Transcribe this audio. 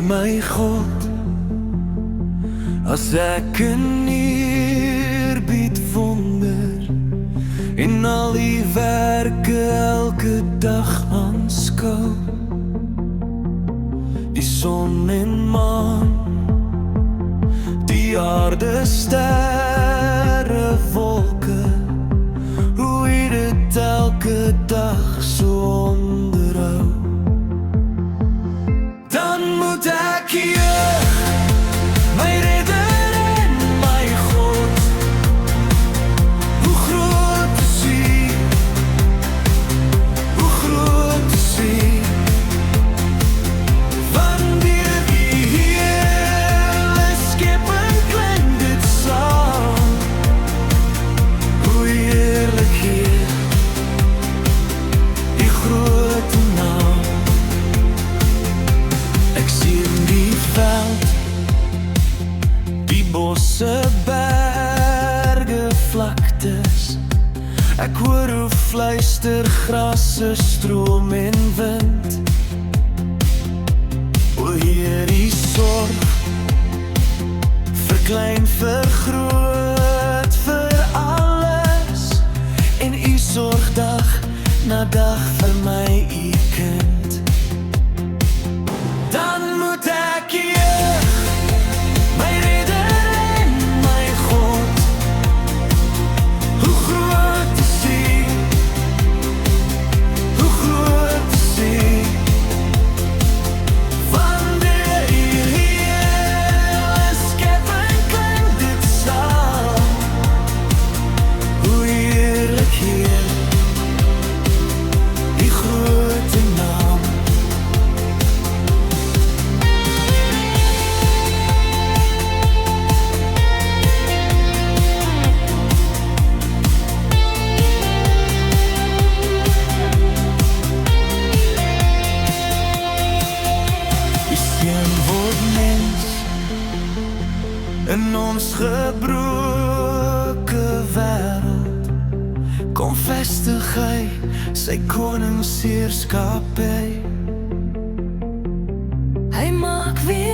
my God, as ek in eerbied wonder en al die werke elke dag aanskou, die son en maan, die aarde, sterre, wolke, hoe hy dit elke dag so onderhou. Dan moet ek juig, my redder en my God, hoe groot is hy, hoe groot is hy. Van die hele skepping klink dit saam, hoe heerlik Heer, die groot naam. Ek sien die veld, die bosse, berge, vlaktes. Ek hoor hoe fluister grasse, stroom en wind. O Heer, die sorg, verklein, vergroot, vir alles. En u sorg dag na dag vir my, u kind. Dan moet ek juig, my redder en my God, hoe groot is hy, hoe groot is hy. Van die hele skepping klink dit saam, hoe heerlik Heer, die groot naam. Die seun word mens in ons gebroke wêreld, kom vestig hy sy koningsheerskappy. Hy maak weer